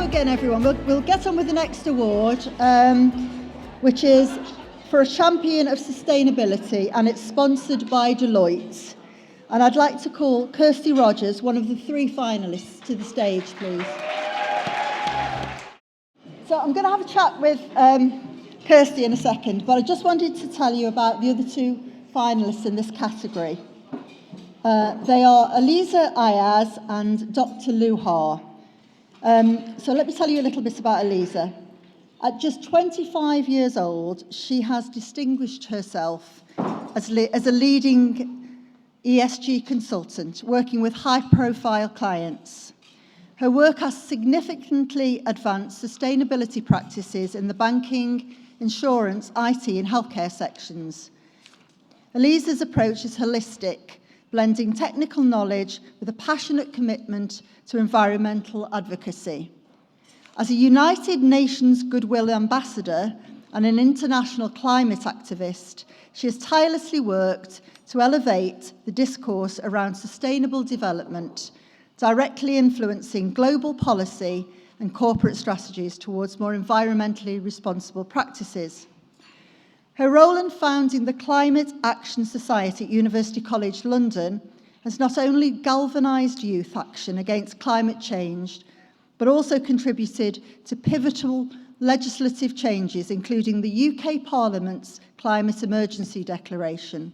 again, everyone. We'll get on with the next award, which is for a champion of sustainability, and it's sponsored by Deloitte. And I'd like to call Kirsty Rogers, one of the 3 finalists, to the stage, please. So I'm going to have a chat with Kirsty in a second, but I just wanted to tell you about the other 2 finalists in this category. They are Eliza Ayaz and Dr. Luhar. So let me tell you a little bit about Eliza. At just 25 years old, she has distinguished herself as a leading ESG consultant, working with high-profile clients. Her work has significantly advanced sustainability practices in the banking, insurance, IT, and healthcare sections. Eliza's approach is holistic, blending technical knowledge with a passionate commitment to environmental advocacy. As a United Nations Goodwill Ambassador and an international climate activist, she has tirelessly worked to elevate the discourse around sustainable development, directly influencing global policy and corporate strategies towards more environmentally responsible practices. Her role in founding the Climate Action Society at University College London has not only galvanised youth action against climate change, but also contributed to pivotal legislative changes, including the UK Parliament's Climate Emergency Declaration.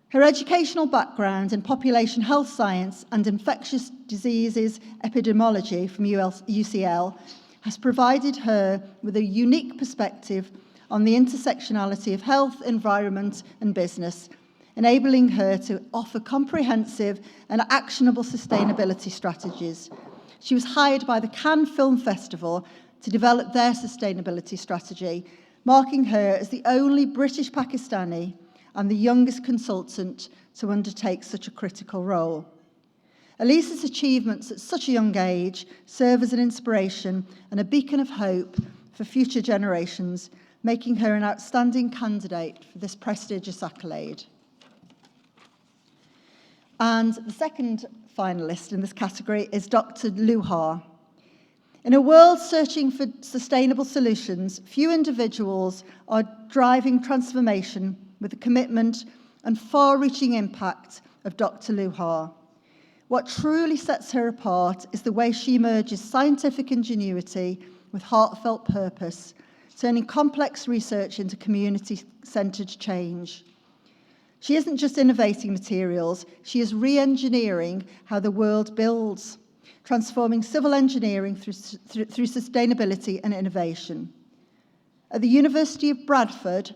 Her educational background in population health science and infectious diseases epidemiology from UCL has provided her with a unique perspective on the intersectionality of health, environment, and business, enabling her to offer comprehensive and actionable sustainability strategies. She was hired by the Cannes Film Festival to develop their sustainability strategy, marking her as the only British Pakistani and the youngest consultant to undertake such a critical role. Elisa's achievements at such a young age serve as an inspiration and a beacon of hope for future generations, making her an outstanding candidate for this prestigious accolade. And the second finalist in this category is Dr. Luhar. In a world searching for sustainable solutions, few individuals are driving transformation with the commitment and far-reaching impact of Dr. Luhar. What truly sets her apart is the way she merges scientific ingenuity with heartfelt purpose, turning complex research into community-centred change. She isn't just innovating materials, she is re-engineering how the world builds, transforming civil engineering through sustainability and innovation. At the University of Bradford,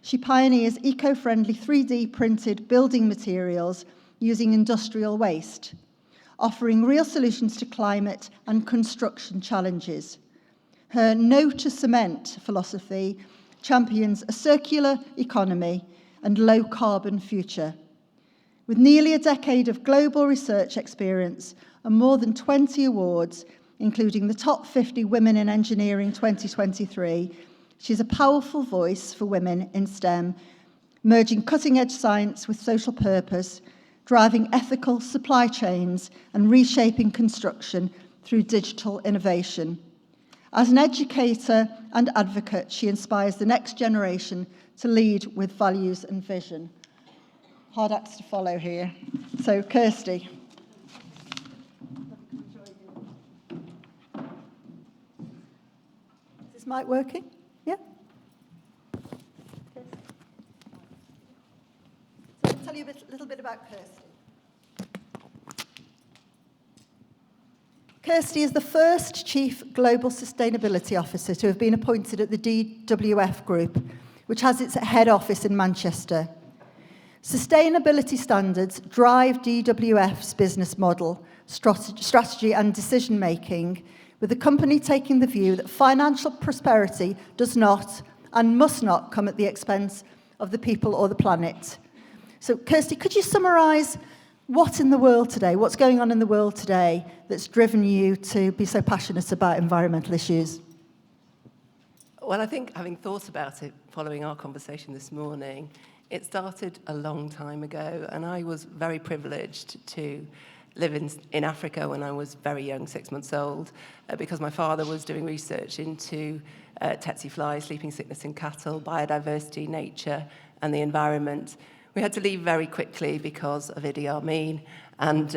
she pioneers eco-friendly 3D printed building materials using industrial waste, offering real solutions to climate and construction challenges. Her no to cement philosophy champions a circular economy and low-carbon future. With nearly a decade of global research experience and more than 20 awards, including the Top 50 Women in Engineering 2023, she's a powerful voice for women in STEM, merging cutting-edge science with social purpose, driving ethical supply chains and reshaping construction through digital innovation. As an educator and advocate, she inspires the next generation to lead with values and vision. Hard acts to follow here. So, Kirsty. Is this mic working? Yeah? So I'll tell you a little bit about Kirsty. Kirsty is the first Chief Global Sustainability Officer to have been appointed at the DWF Group, which has its head office in Manchester. Sustainability standards drive DWF's business model, strategy and decision-making, with the company taking the view that financial prosperity does not and must not come at the expense of the people or the planet. So, Kirsty, could you summarise what's in the world today, what's going on in the world today that's driven you to be so passionate about environmental issues? Well, I think having thought about it following our conversation this morning, it started a long time ago, and I was very privileged to live in Africa when I was very young, 6 months old, because my father was doing research into tsetse flies, sleeping sickness in cattle, biodiversity, nature, and the environment. We had to leave very quickly because of Idi Amin, and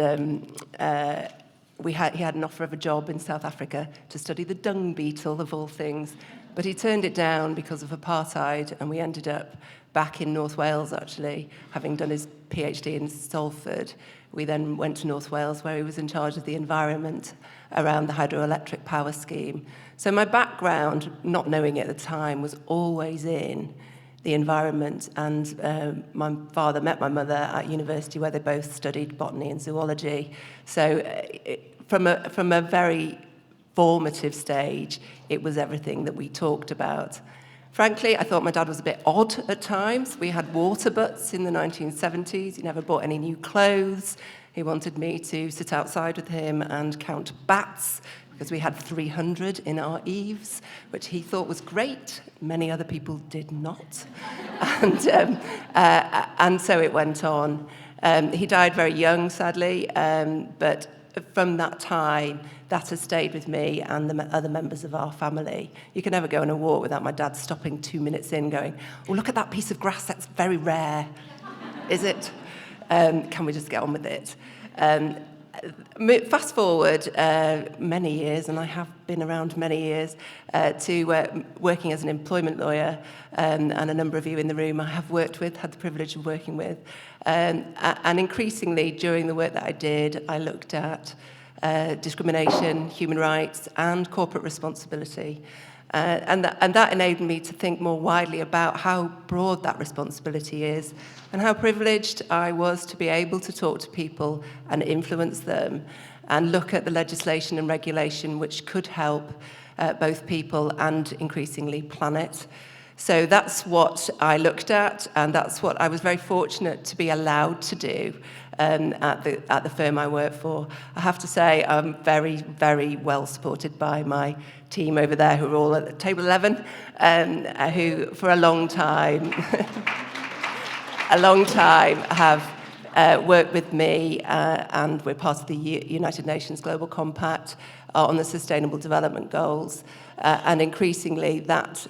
he had an offer of a job in South Africa to study the dung beetle, of all things, but he turned it down because of apartheid, and we ended up back in North Wales, actually, having done his PhD in Salford. We then went to North Wales, where he was in charge of the environment around the hydroelectric power scheme. So my background, not knowing it at the time, was always in the environment, and my father met my mother at university, where they both studied botany and zoology. So from a very formative stage, it was everything that we talked about. Frankly, I thought my dad was a bit odd at times. We had water butts in the 1970s. He never bought any new clothes. He wanted me to sit outside with him and count bats, because we had 300 in our eaves, which he thought was great. Many other people did not. And so it went on. He died very young, sadly, but from that time, that has stayed with me and the other members of our family. You can never go on a walk without my dad stopping 2 minutes in going, "Oh, look at that piece of grass, that's very rare." Is it? Can we just get on with it? Fast forward many years, and I have been around many years, to working as an employment lawyer, and a number of you in the room I have worked with, had the privilege of working with. And increasingly, during the work that I did, I looked at discrimination, human rights, and corporate responsibility. And that enabled me to think more widely about how broad that responsibility is, and how privileged I was to be able to talk to people and influence them, and look at the legislation and regulation which could help both people and increasingly planet. So that's what I looked at, and that's what I was very fortunate to be allowed to do at the firm I work for. I have to say I'm very, very well supported by my team over there, who are all at table 11, who for a long time have worked with me, and we're part of the United Nations Global Compact on the Sustainable Development Goals, and increasingly that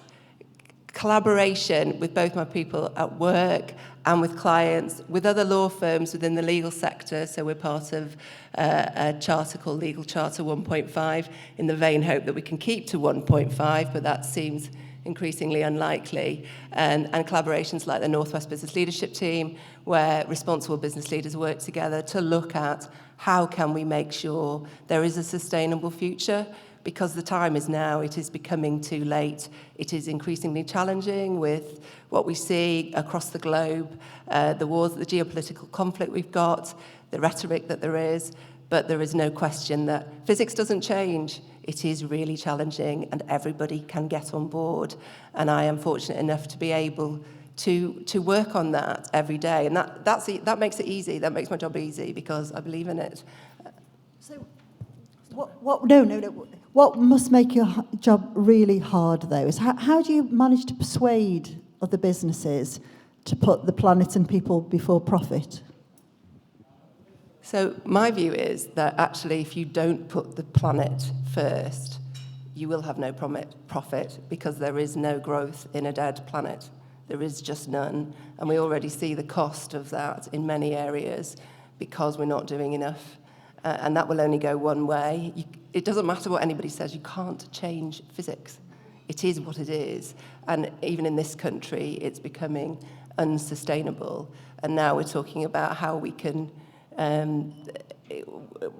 collaboration with both my people at work and with clients, with other law firms within the legal sector. So we're part of a charter called Legal Charter 1.5, in the vain hope that we can keep to 1.5, but that seems increasingly unlikely. And collaborations like the Northwest Business Leadership Team, where responsible business leaders work together to look at how can we make sure there is a sustainable future. Because the time is now, it is becoming too late. It is increasingly challenging with what we see across the globe, the wars, the geopolitical conflict we've got, the rhetoric that there is, but there is no question that physics doesn't change. It is really challenging, and everybody can get on board. And I am fortunate enough to be able to work on that every day. And that makes it easy. That makes my job easy, because I believe in it. So, What must make your job really hard, though, is how do you manage to persuade other businesses to put the planet and people before profit? So my view is that actually, if you don't put the planet first, you will have no profit, because there is no growth in a dead planet. There is just none. And we already see the cost of that in many areas, because we're not doing enough. And that will only go one way. It doesn't matter what anybody says, you can't change physics. It is what it is. And even in this country, it's becoming unsustainable. And now we're talking about how we can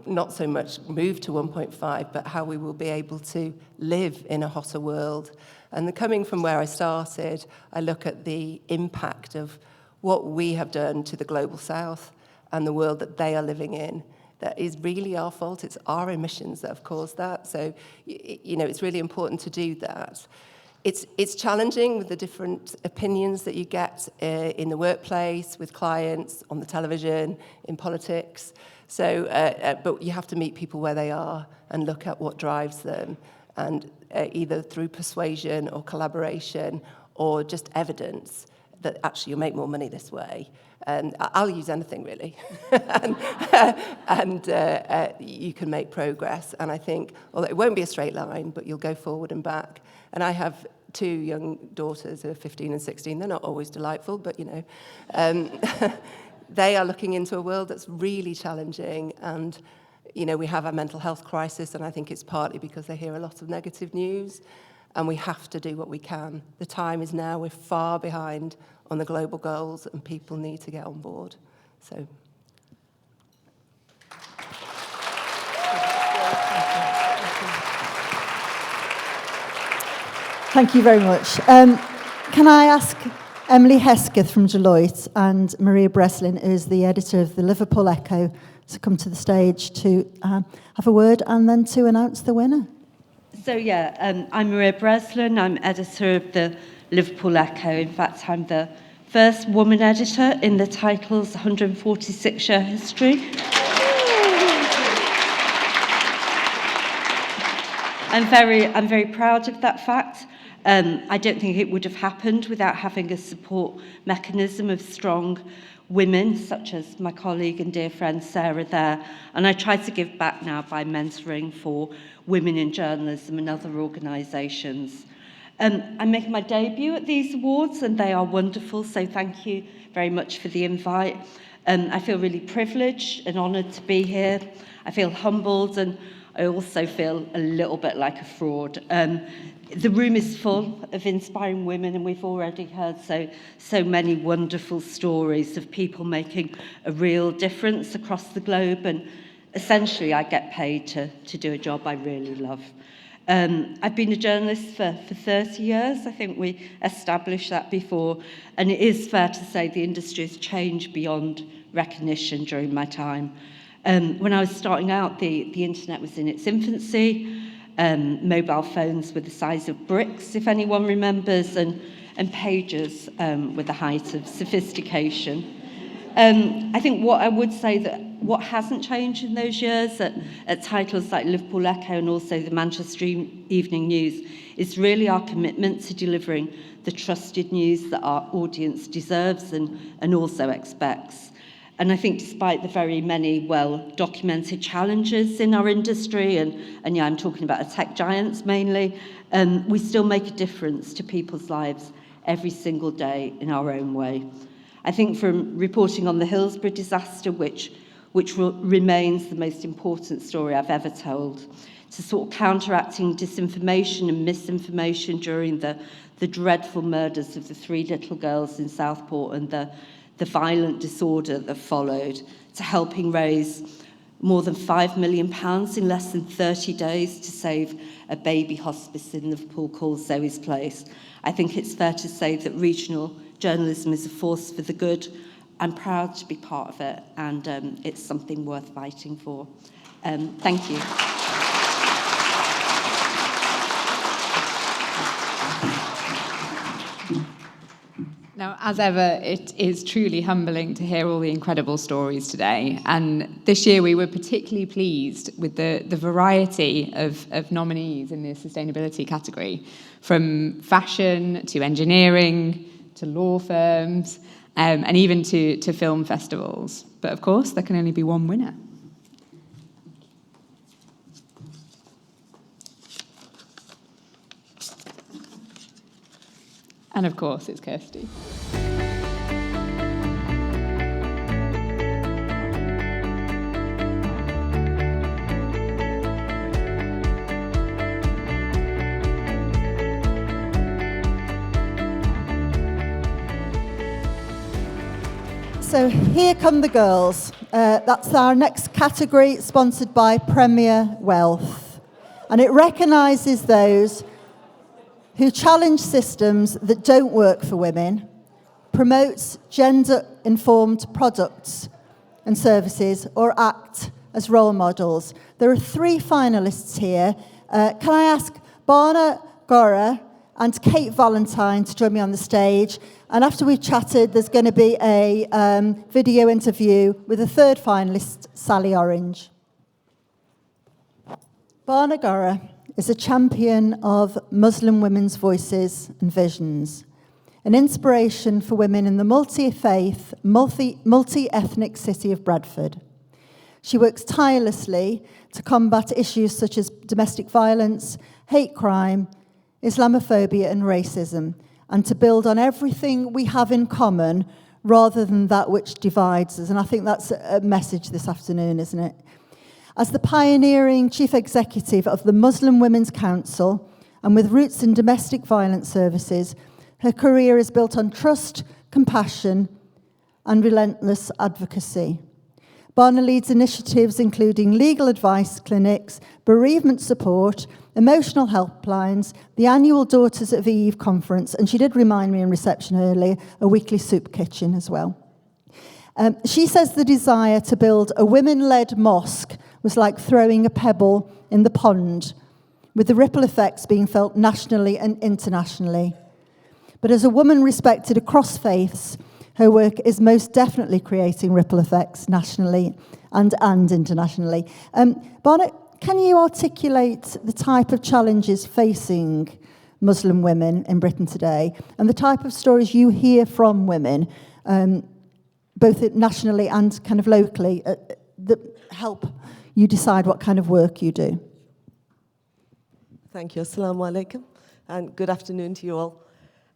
not so much move to 1.5, but how we will be able to live in a hotter world. And coming from where I started, I look at the impact of what we have done to the global south and the world that they are living in. That is really our fault. It's our emissions that have caused that. So, it's really important to do that. It's challenging with the different opinions that you get in the workplace, with clients, on the television, in politics. So, but you have to meet people where they are and look at what drives them, and either through persuasion or collaboration or just evidence, that actually you'll make more money this way. And I'll use anything really, and you can make progress. And I think, although it won't be a straight line, but you'll go forward and back. And I have 2 young daughters who are 15 and 16. They're not always delightful, but they are looking into a world that's really challenging. And we have a mental health crisis, and I think it's partly because they hear a lot of negative news. And we have to do what we can. The time is now. We're far behind on the global goals, and people need to get on board. So. Thank you very much. Can I ask Emily Hesketh from Deloitte and Maria Breslin, who is the editor of the Liverpool Echo, to come to the stage to have a word and then to announce the winner? So I'm Maria Breslin. I'm editor of the Liverpool Echo. In fact, I'm the first woman editor in the title's 146-year history. I'm very proud of that fact. I don't think it would have happened without having a support mechanism of strong women, such as my colleague and dear friend Sarah there. And I try to give back now by mentoring for women in journalism and other organisations. I'm making my debut at these awards, and they are wonderful, so thank you very much for the invite. I feel really privileged and honoured to be here. I feel humbled, and I also feel a little bit like a fraud. The room is full of inspiring women, and we've already heard so many wonderful stories of people making a real difference across the globe, and essentially I get paid to do a job I really love. I've been a journalist for 30 years. I think we established that before, and it is fair to say the industry has changed beyond recognition during my time. When I was starting out, the internet was in its infancy. Mobile phones were the size of bricks, if anyone remembers, and pagers were the height of sophistication. I think what I would say that what hasn't changed in those years at titles like Liverpool Echo and also the Manchester Evening News is really our commitment to delivering the trusted news that our audience deserves and also expects. And I think despite the very many well-documented challenges in our industry, and I'm talking about the tech giants mainly, we still make a difference to people's lives every single day in our own way. I think from reporting on the Hillsborough disaster, which remains the most important story I've ever told, to sort of counteracting disinformation and misinformation during the dreadful murders of the 3 little girls in Southport and the violent disorder that followed, to helping raise more than £5 million in less than 30 days to save a baby hospice in Liverpool called Zoe's Place. I think it's fair to say that regional journalism is a force for the good. I'm proud to be part of it, and it's something worth fighting for. Thank you. Now, as ever, it is truly humbling to hear all the incredible stories today. And this year we were particularly pleased with the variety of nominees in the sustainability category, from fashion to engineering to law firms, and even to film festivals. But of course, there can only be one winner. And of course, it's Kirsty. So here come the girls. That's our next category, sponsored by Premier Wealth. And it recognises those who challenge systems that don't work for women, promotes gender-informed products and services, or act as role models. There are 3 finalists here. Can I ask Barna Gora and Kate Valentine to join me on the stage? And after we've chatted, there's going to be a video interview with a 3rd finalist, Sally Orange. Barna Gora is a champion of Muslim women's voices and visions. an inspiration for women in the multi-faith, multi-ethnic city of Bradford. She works tirelessly to combat issues such as domestic violence, hate crime, Islamophobia and racism, and to build on everything we have in common rather than that which divides us. And I think that's a message this afternoon, isn't it? As the pioneering chief executive of the Muslim Women's Council, and with roots in domestic violence services, her career is built on trust, compassion, and relentless advocacy. Barna leads initiatives including legal advice clinics, bereavement support, emotional helplines, the annual Daughters of Eve conference, and she did remind me in reception earlier, a weekly soup kitchen as well. She says the desire to build a women-led mosque was like throwing a pebble in the pond, with the ripple effects being felt nationally and internationally. But as a woman respected across faiths, her work is most definitely creating ripple effects nationally and internationally. Barna, can you articulate the type of challenges facing Muslim women in Britain today and the type of stories you hear from women, both nationally and kind of locally, that help you decide what kind of work you do? Thank you. Assalamu alaikum, and good afternoon to you all.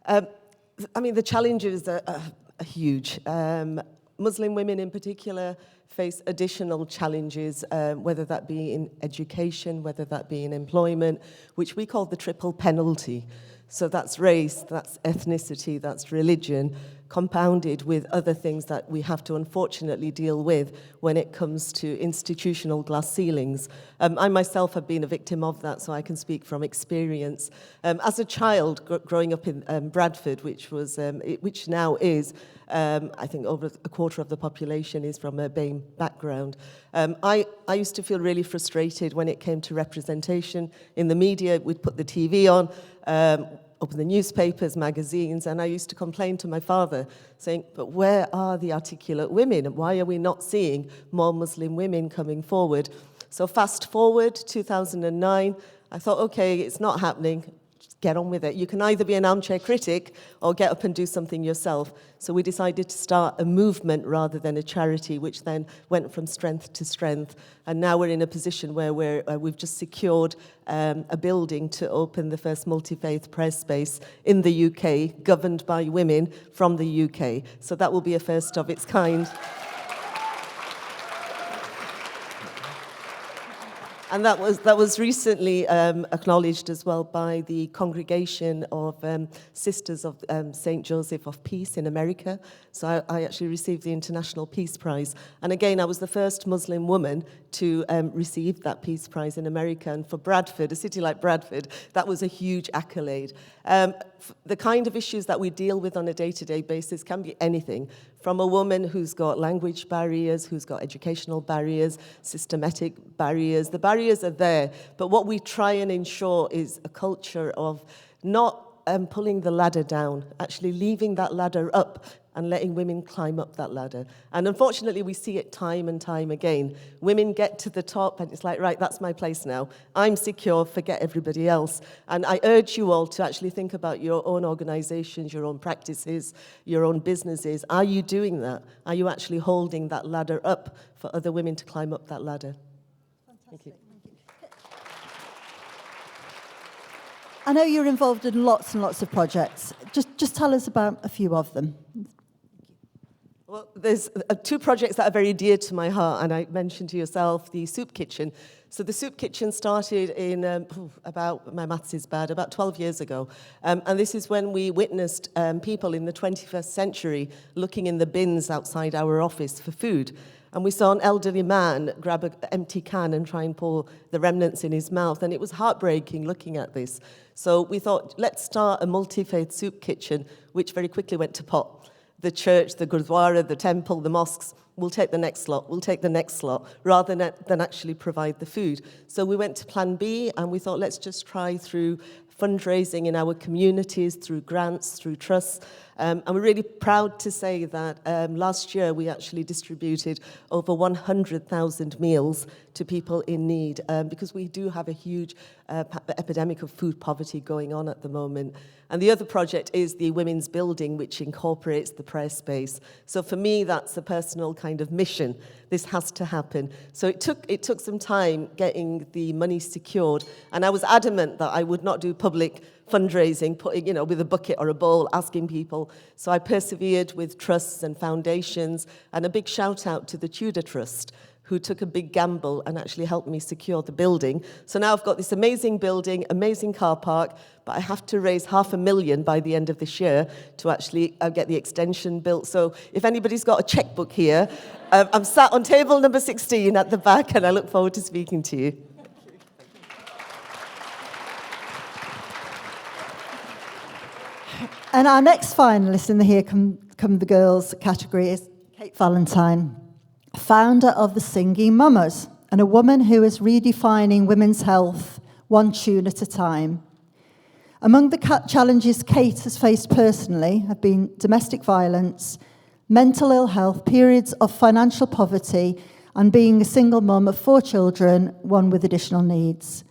I mean, the challenges are huge. Muslim women in particular face additional challenges, whether that be in education, whether that be in employment, which we call the triple penalty. So that's race, that's ethnicity, that's religion, compounded with other things that we have to unfortunately deal with when it comes to institutional glass ceilings. I myself have been a victim of that, so I can speak from experience. As a child, growing up in Bradford, which now is, I think over a quarter of the population is from a BAME background. I used to feel really frustrated when it came to representation in the media. We'd put the TV on, open the newspapers, magazines, and I used to complain to my father, saying, but where are the articulate women? Why are we not seeing more Muslim women coming forward? So fast forward, 2009, I thought, okay, it's not happening. Just get on with it. You can either be an armchair critic or get up and do something yourself. So we decided to start a movement rather than a charity, which then went from strength to strength. And now we're in a position where we've just secured a building to open the first multi-faith prayer space in the UK, governed by women from the UK. So that will be a first of its kind. And that was recently acknowledged as well by the Congregation of Sisters of St. Joseph of Peace in America. So I actually received the International Peace Prize. And again, I was the first Muslim woman to receive that Peace Prize in America. And for Bradford, a city like Bradford, that was a huge accolade. The kind of issues that we deal with on a day-to-day basis can be anything, from a woman who's got language barriers, who's got educational barriers, systematic barriers. The barriers are there, but what we try and ensure is a culture of not pulling the ladder down, actually leaving that ladder up and letting women climb up that ladder. And unfortunately, we see it time and time again. Women get to the top and it's like, right, that's my place now. I'm secure, forget everybody else. And I urge you all to actually think about your own organizations, your own practices, your own businesses. Are you doing that? Are you actually holding that ladder up for other women to climb up that ladder? Thank you. I know you're involved in lots and lots of projects. Just tell us about a few of them. Well, there's two projects that are very dear to my heart, and I mentioned to yourself the soup kitchen. So the soup kitchen started in about, my maths is bad, about 12 years ago. And this is when we witnessed people in the 21st century looking in the bins outside our office for food. And we saw an elderly man grab an empty can and try and pour the remnants in his mouth. And it was heartbreaking looking at this. So we thought, let's start a multi-faith soup kitchen, which very quickly went to pot. The church, the gurdwara, the temple, the mosques, we'll take the next slot, rather than actually provide the food. So we went to plan B, and we thought, let's just try through fundraising in our communities through grants, through trusts. And we're really proud to say that last year we actually distributed over 100,000 meals to people in need because we do have a huge epidemic of food poverty going on at the moment. And the other project is the Women's Building, which incorporates the prayer space. So for me, that's a personal kind of mission. This has to happen. So it took some time getting the money secured, and I was adamant that I would not do public fundraising, putting, with a bucket or a bowl, asking people. So I persevered with trusts and foundations, and a big shout out to the Tudor Trust, who took a big gamble and actually helped me secure the building. So now I've got this amazing building, amazing car park, but I have to raise $500,000 by the end of this year to actually get the extension built. So if anybody's got a checkbook here, I'm sat on table number 16 at the back, and I look forward to speaking to you. And our next finalist in the Here Come the Girls category is Kate Valentine, founder of the Singing Mamas, and a woman who is redefining women's health one tune at a time. Among the challenges Kate has faced personally have been domestic violence, mental ill health, periods of financial poverty, and being a single mum of 4 children, one with additional needs.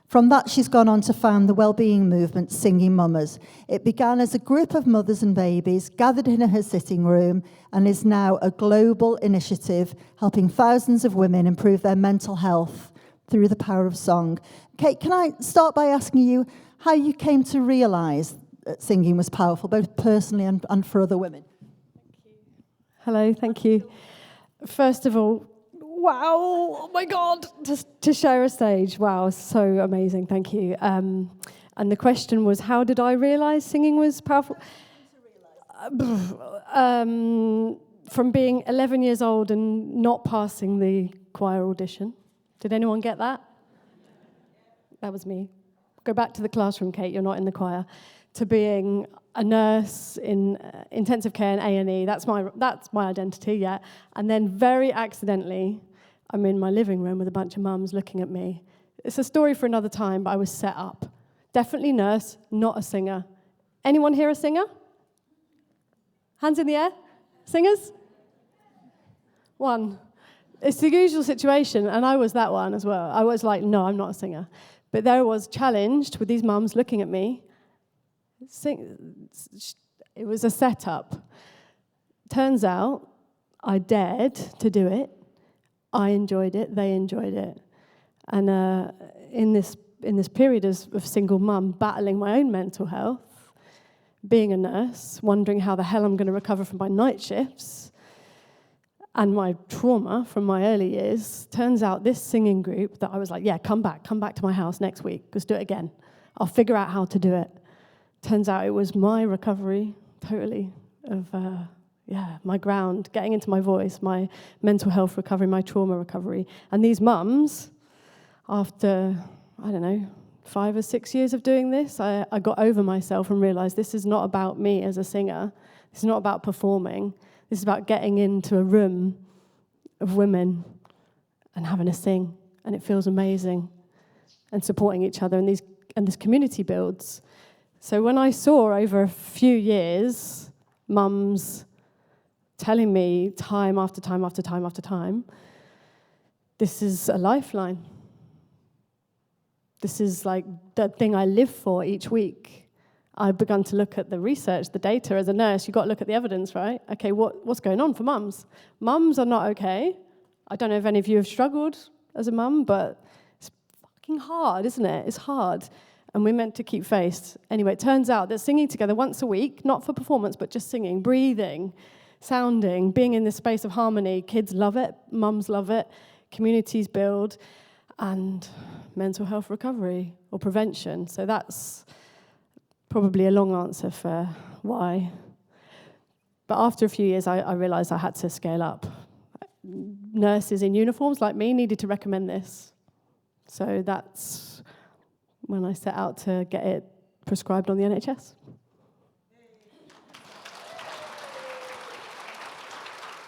From that, she's gone on to found the wellbeing movement, Singing Mamas. It began as a group of mothers and babies gathered in her sitting room and is now a global initiative helping thousands of women improve their mental health through the power of song. Kate, can I start by asking you how you came to realise that singing was powerful, both personally and for other women? Hello, thank you. First of all, wow, oh my God, to share a stage, wow, so amazing, thank you. And the question was, how did I realise singing was powerful? From being 11 years old and not passing the choir audition. Did anyone get that? That was me. Go back to the classroom, Kate, you're not in the choir. To being a nurse in intensive care and A&E, that's my identity, yeah. And then very accidentally, I'm in my living room with a bunch of mums looking at me. It's a story for another time, but I was set up. Definitely nurse, not a singer. Anyone here a singer? Hands in the air? Singers? One. It's the usual situation, and I was that one as well. I was like, no, I'm not a singer. But there I was challenged with these mums looking at me. It was a setup. Turns out I dared to do it. I enjoyed it, they enjoyed it. And in this period of single mum, battling my own mental health, being a nurse, wondering how the hell I'm going to recover from my night shifts, and my trauma from my early years, turns out this singing group that I was like, yeah, come back to my house next week, let's do it again. I'll figure out how to do it. Turns out it was my recovery, totally, of my ground, getting into my voice, my mental health recovery, my trauma recovery. And these mums, after, 5 or 6 years of doing this, I got over myself and realized this is not about me as a singer. This is not about performing. This is about getting into a room of women and having a sing. And it feels amazing. And supporting each other. And this community builds. So when I saw over a few years, mums telling me time after time after time after time, this is a lifeline. This is like the thing I live for each week. I've begun to look at the research, the data. As a nurse, you've got to look at the evidence, right? Okay, what's going on for mums? Mums are not okay. I don't know if any of you have struggled as a mum, but it's fucking hard, isn't it? It's hard. And we're meant to keep faith. Anyway, it turns out that singing together once a week, not for performance, but just singing, breathing, sounding, being in this space of harmony, kids love it, mums love it, communities build, and mental health recovery or prevention. So that's probably a long answer for why. But after a few years, I realized I had to scale up. Nurses in uniforms like me needed to recommend this. So that's when I set out to get it prescribed on the NHS.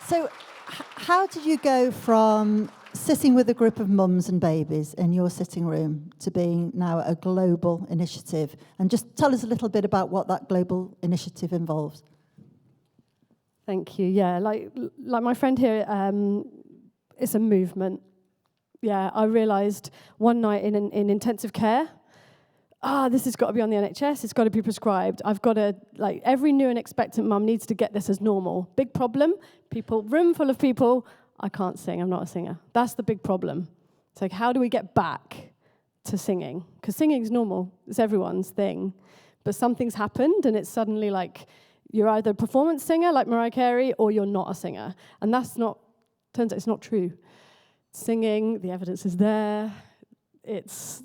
So how did you go from sitting with a group of mums and babies in your sitting room to being now a global initiative? And just tell us a little bit about what that global initiative involves. Thank you. Yeah, like my friend here, it's a movement. Yeah, I realised one night in intensive care, this has got to be on the NHS, it's got to be prescribed. I've got to, like, every new and expectant mum needs to get this as normal. Big problem, room full of people, I can't sing, I'm not a singer. That's the big problem. It's like, how do we get back to singing? Because singing's normal, it's everyone's thing. But something's happened and it's suddenly like, you're either a performance singer like Mariah Carey or you're not a singer. And turns out it's not true. Singing, the evidence is there. It's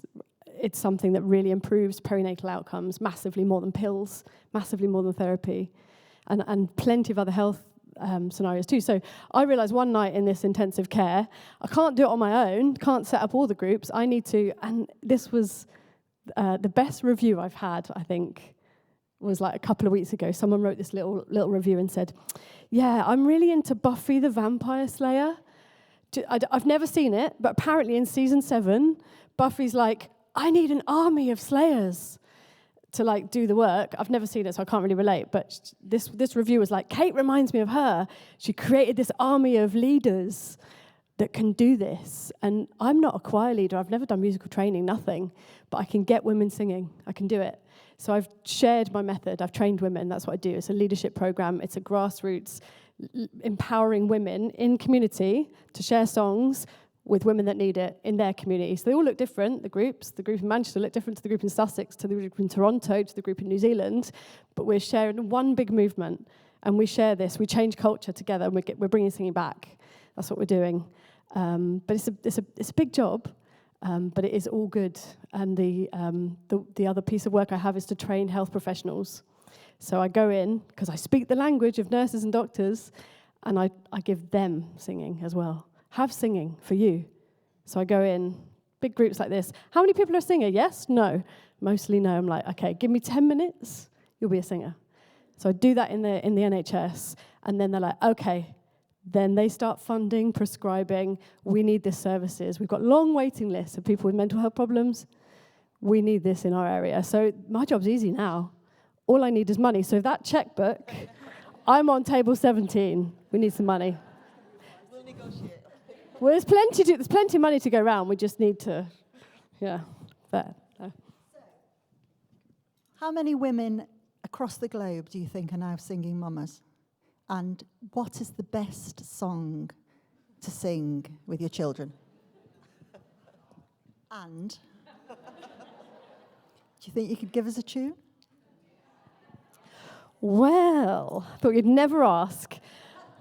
something that really improves perinatal outcomes, massively more than pills, massively more than therapy, and plenty of other health scenarios too. So I realised one night in this intensive care, I can't do it on my own, can't set up all the groups, I need to, and this was the best review I've had, I think, was like a couple of weeks ago. Someone wrote this little review and said, yeah, I'm really into Buffy the Vampire Slayer. I've never seen it, but apparently in season 7, Buffy's like, I need an army of slayers to like do the work. I've never seen it, so I can't really relate. But this review was like, Kate reminds me of her. She created this army of leaders that can do this. And I'm not a choir leader. I've never done musical training, nothing. But I can get women singing. I can do it. So I've shared my method. I've trained women. That's what I do. It's a leadership program. It's a grassroots empowering women in community to share songs with women that need it in their community. So they all look different, the group in Manchester look different to the group in Sussex, to the group in Toronto, to the group in New Zealand, but we're sharing one big movement, and we share this, we change culture together, and we're bringing singing back. That's what we're doing. But it's a big job, but it is all good. And the other piece of work I have is to train health professionals. So I go in, because I speak the language of nurses and doctors, and I give them singing as well. Have singing for you. So I go in, big groups like this. How many people are a singer? Yes? No? Mostly no. I'm like, okay, give me 10 minutes, you'll be a singer. So I do that in the NHS, and then they're like, okay. Then they start funding, prescribing. We need this services. We've got long waiting lists of people with mental health problems. We need this in our area. So my job's easy now. All I need is money. So that checkbook, I'm on table 17. We need some money. We'll negotiate. Well, there's plenty of money to go around. We just need to, fair. How many women across the globe do you think are now singing mamas? And what is the best song to sing with your children? And do you think you could give us a tune? Well, I thought you'd never ask.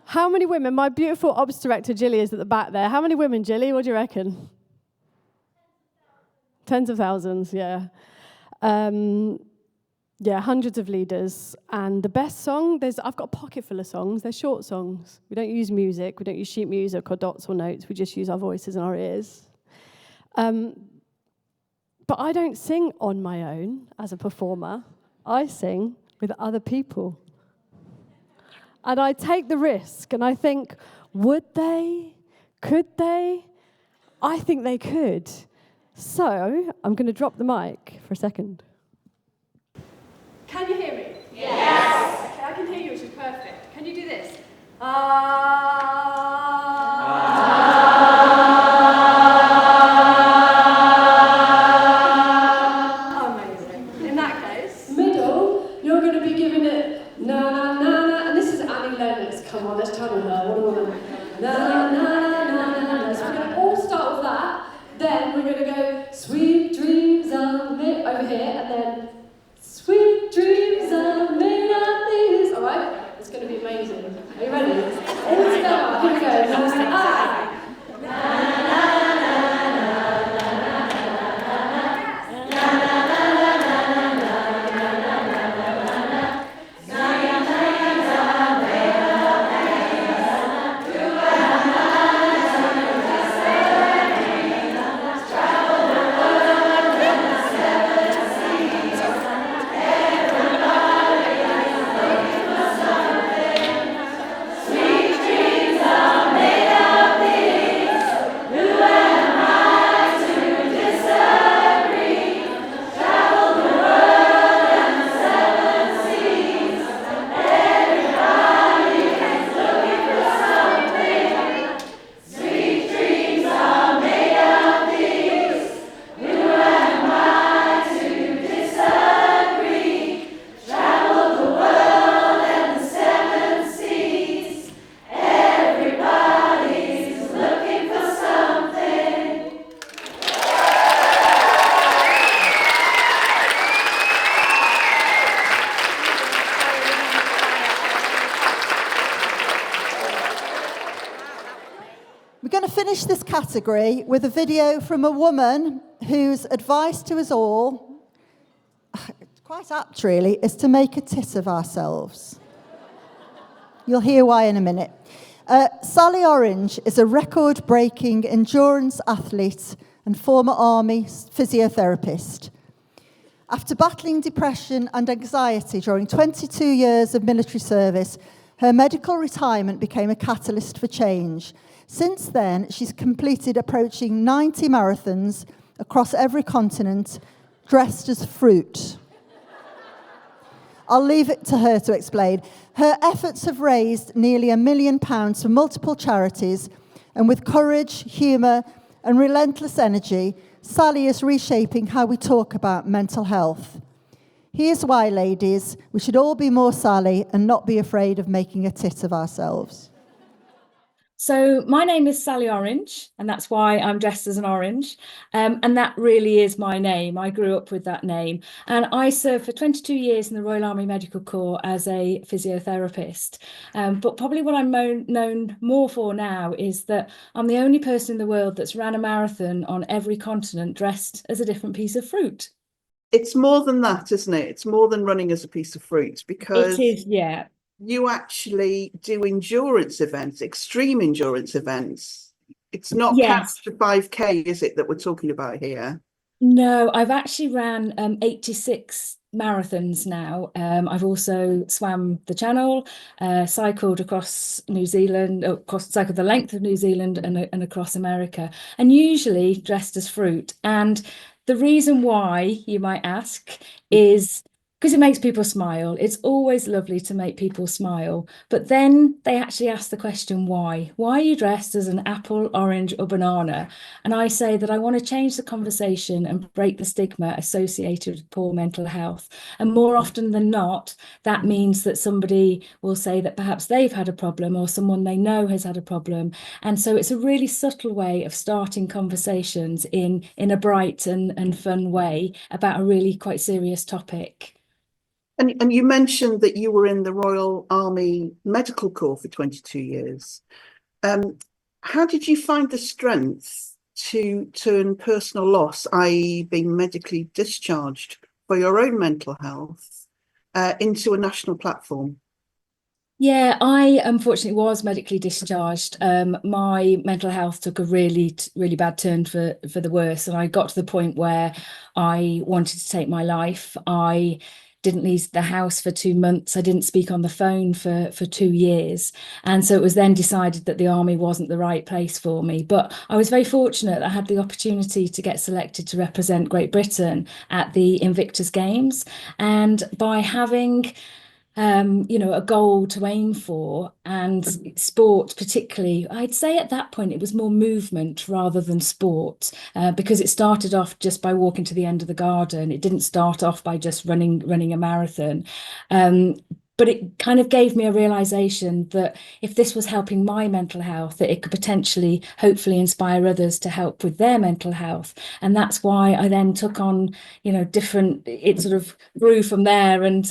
How many women, my beautiful ops director, Gilly, is at the back there. How many women, Gilly? What do you reckon? Tens of thousands, yeah. Hundreds of leaders. And the best song, I've got a pocket full of songs. They're short songs. We don't use music. We don't use sheet music or dots or notes. We just use our voices and our ears. But I don't sing on my own as a performer. I sing with other people. And I take the risk, and I think, would they? Could they? I think they could. So I'm going to drop the mic for a second. Can you hear me? Yes. Okay, I can hear you, which is perfect. Can you do this? Amazing. In that case, middle, you're going to be giving it na na na na, and this is Annie Lennox. Come on, let's channel her. What a woman. Na na na na na na. So we're going to all start with that. Then we're going to go sweet dreams of me over here, and then sweet dreams are made of these. All right, it's going to be amazing. Are you ready? All together. Here we go. finish this category with a video from a woman whose advice to us all, quite apt really, is to make a tit of ourselves. You'll hear why in a minute. Sally Orange is a record-breaking endurance athlete and former army physiotherapist. After battling depression and anxiety during 22 years of military service, her medical retirement became a catalyst for change. Since then, she's completed approaching 90 marathons across every continent, dressed as fruit. I'll leave it to her to explain. Her efforts have raised nearly £1 million for multiple charities, and with courage, humour, and relentless energy, Sally is reshaping how we talk about mental health. Here's why, ladies, we should all be more Sally and not be afraid of making a tit of ourselves. So my name is Sally Orange, and that's why I'm dressed as an orange. And that really is my name. I grew up with that name. And I served for 22 years in the Royal Army Medical Corps as a physiotherapist. But probably what I'm known more for now is that I'm the only person in the world that's ran a marathon on every continent dressed as a different piece of fruit. It's more than that, isn't it? It's more than running as a piece of fruit, because It is, yeah. you actually do endurance events, extreme endurance events. It's not Yes. capped to 5K, is it, that we're talking about here? No, I've actually ran 86 marathons now. I've also swam the Channel, cycled across New Zealand, cycled the length of New Zealand and across America, and usually dressed as fruit. And the reason why, you might ask, is because it makes people smile. It's always lovely to make people smile. But then they actually ask the question, why? Why are you dressed as an apple, orange, or banana? And I say that I want to change the conversation and break the stigma associated with poor mental health. And more often than not, that means that somebody will say that perhaps they've had a problem, or someone they know has had a problem. And so it's a really subtle way of starting conversations in a bright and fun way about a really quite serious topic. And you mentioned that you were in the Royal Army Medical Corps for 22 years. How did you find the strength to turn personal loss, i.e. being medically discharged for your own mental health, into a national platform? Yeah, I unfortunately was medically discharged. My mental health took a really bad turn for the worse, and I got to the point where I wanted to take my life. I didn't leave the house for 2 months. I didn't speak on the phone for 2 years. And so it was then decided that the army wasn't the right place for me. But I was very fortunate that I had the opportunity to get selected to represent Great Britain at the Invictus Games. And by having a goal to aim for, and sport particularly, I'd say at that point it was more movement rather than sport, because it started off just by walking to the end of the garden. It didn't start off by just running a marathon. But it kind of gave me a realization that if this was helping my mental health, that it could potentially, hopefully, inspire others to help with their mental health. And that's why I then took on, it sort of grew from there, and,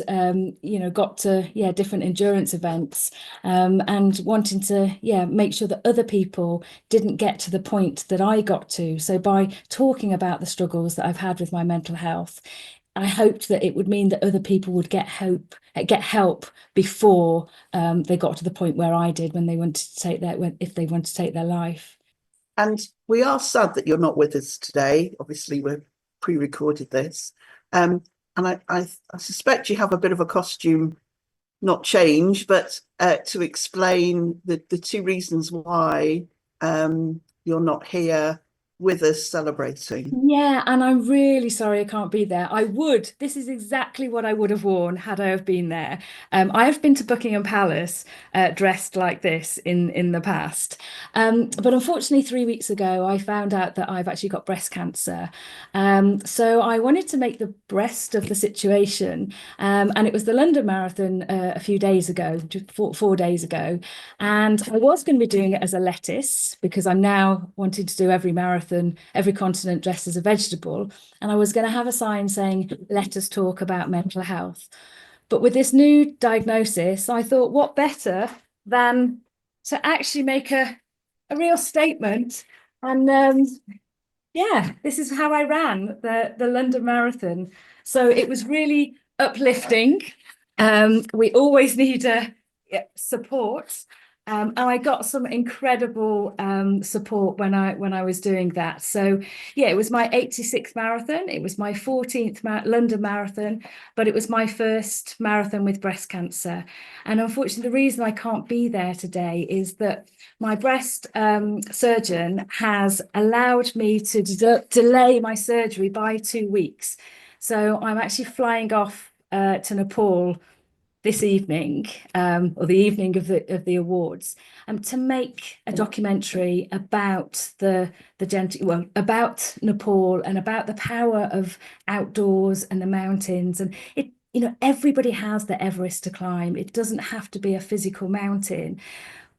got to, different endurance events, and wanting to, make sure that other people didn't get to the point that I got to. So by talking about the struggles that I've had with my mental health, I hoped that it would mean that other people would get help before they got to the point where I did when they wanted to if they want to take their life. And we are sad that you're not with us today. Obviously, we've pre-recorded this. And I suspect you have a bit of a costume, not change, but to explain the two reasons why you're not here with us celebrating. Yeah, and I'm really sorry I can't be there. This is exactly what I would have worn had I have been there. I have been to Buckingham Palace dressed like this in the past. But unfortunately, 3 weeks ago, I found out that I've actually got breast cancer. So I wanted to make the best of the situation. And it was the London Marathon a few days ago, 4 days ago. And I was going to be doing it as a lettuce, because I'm now wanting to do every marathon, every continent dressed as a vegetable. And I was going to have a sign saying, let us talk about mental health. But with this new diagnosis, I thought, what better than to actually make a real statement And yeah, this is how I ran the London Marathon. So it was really uplifting. We always need support. And I got some incredible support when I was doing that. So yeah, it was my 86th marathon. It was my 14th London Marathon, but it was my first marathon with breast cancer. And unfortunately, the reason I can't be there today is that my breast surgeon has allowed me to delay my surgery by 2 weeks. So I'm actually flying off to Nepal this evening, or the evening of the awards, to make a documentary about about Nepal and about the power of outdoors and the mountains. And it, everybody has the Everest to climb. It doesn't have to be a physical mountain,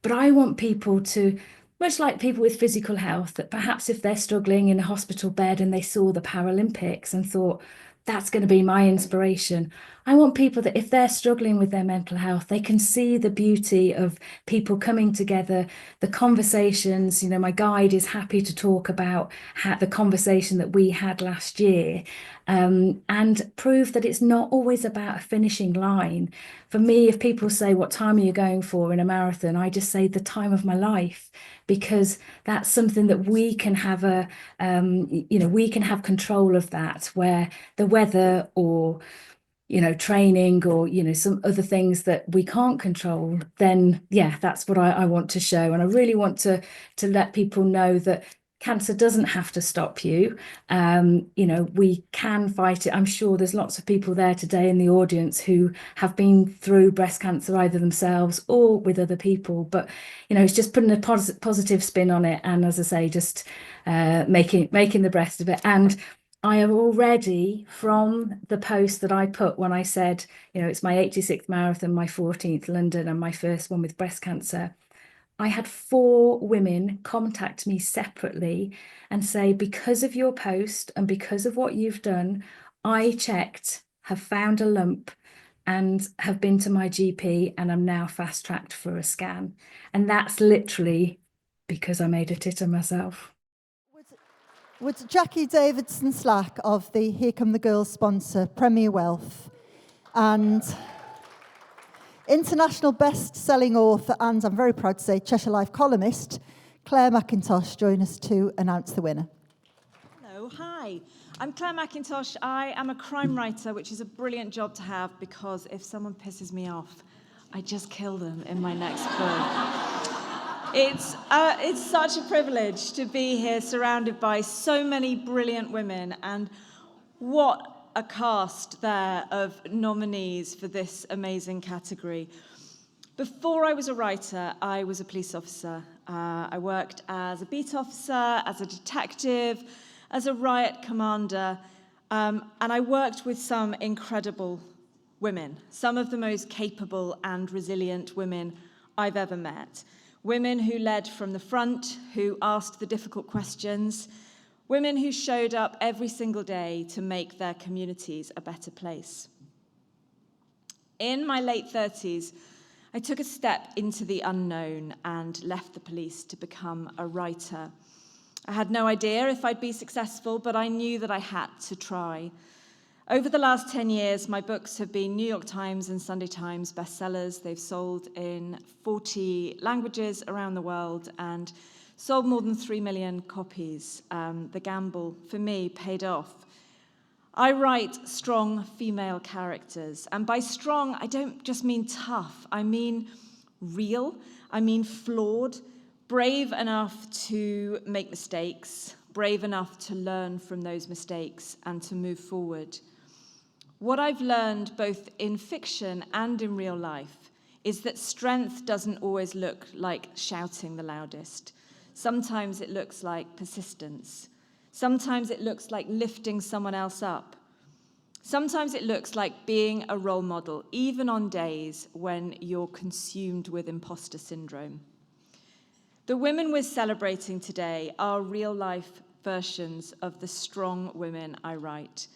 but I want people to, much like people with physical health, that perhaps if they're struggling in a hospital bed and they saw the Paralympics and thought, that's going to be my inspiration. I want people that if they're struggling with their mental health, they can see the beauty of people coming together, the conversations. My guide is happy to talk about the conversation that we had last year, and prove that it's not always about a finishing line. For me, if people say, what time are you going for in a marathon? I just say the time of my life, because that's something that we can have we can have control of that, where the weather or training or some other things that we can't control, then yeah, that's what I want to show. And I really want to let people know that cancer doesn't have to stop you. We can fight it. I'm sure there's lots of people there today in the audience who have been through breast cancer either themselves or with other people, but it's just putting a positive spin on it, and as I say, just making the best of it. And I am already, from the post that I put when I said, it's my 86th marathon, my 14th London, and my first one with breast cancer, I had 4 women contact me separately and say, because of your post and because of what you've done, I checked, have found a lump, and have been to my GP, and I'm now fast-tracked for a scan. And that's literally because I made a tit of myself. Would Jackie Davidson Slack of the Here Come the Girls sponsor, Premier Wealth, and international best-selling author, and I'm very proud to say Cheshire Life columnist, Claire McIntosh, join us to announce the winner. Hello, hi. I'm Claire McIntosh. I am a crime writer, which is a brilliant job to have, because if someone pisses me off, I just kill them in my next book. It's such a privilege to be here surrounded by so many brilliant women, and what a cast there of nominees for this amazing category. Before I was a writer, I was a police officer. I worked as a beat officer, as a detective, as a riot commander, and I worked with some incredible women, some of the most capable and resilient women I've ever met. Women who led from the front, who asked the difficult questions, women who showed up every single day to make their communities a better place. In my late 30s, I took a step into the unknown and left the police to become a writer. I had no idea if I'd be successful, but I knew that I had to try. Over the last 10 years, my books have been New York Times and Sunday Times bestsellers. They've sold in 40 languages around the world and sold more than 3 million copies. The gamble, for me, paid off. I write strong female characters, and by strong, I don't just mean tough. I mean real, I mean flawed, brave enough to make mistakes, brave enough to learn from those mistakes and to move forward. What I've learned both in fiction and in real life is that strength doesn't always look like shouting the loudest. Sometimes it looks like persistence. Sometimes it looks like lifting someone else up. Sometimes it looks like being a role model, even on days when you're consumed with imposter syndrome. The women we're celebrating today are real-life versions of the strong women I write.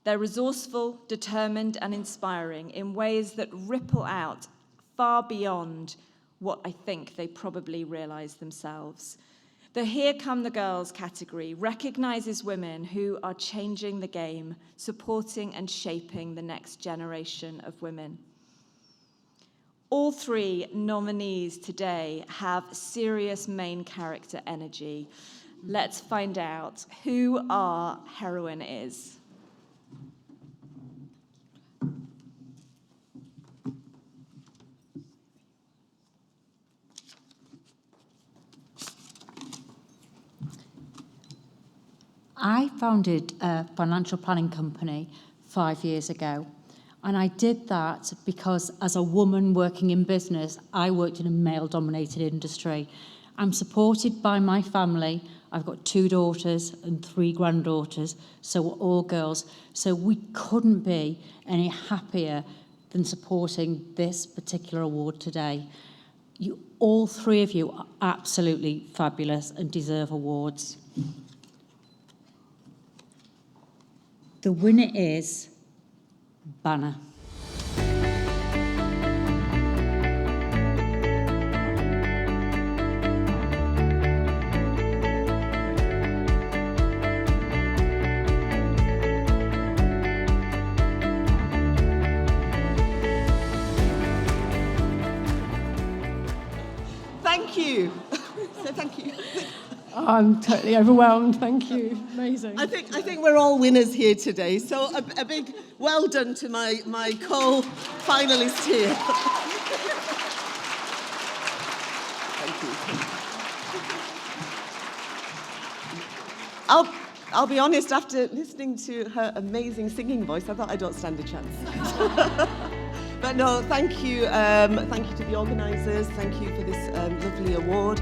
They're resourceful, determined, and inspiring in ways that ripple out far beyond what I think they probably realize themselves. The Here Come the Girls category recognises women who are changing the game, supporting and shaping the next generation of women. All three nominees today have serious main character energy. Let's find out who our heroine is. I founded a financial planning company 5 years ago, and I did that because as a woman working in business, I worked in a male-dominated industry. I'm supported by my family. I've got 2 daughters and 3 granddaughters, so we're all girls. So we couldn't be any happier than supporting this particular award today. All 3 of you are absolutely fabulous and deserve awards. The winner is Banner. Thank you. So thank you. I'm totally overwhelmed. Thank you. Amazing. I think we're all winners here today. So a big well done to my co-finalists here. Thank you. I'll be honest, after listening to her amazing singing voice, I thought I don't stand a chance. But no, thank you. Thank you to the organisers. Thank you for this lovely award.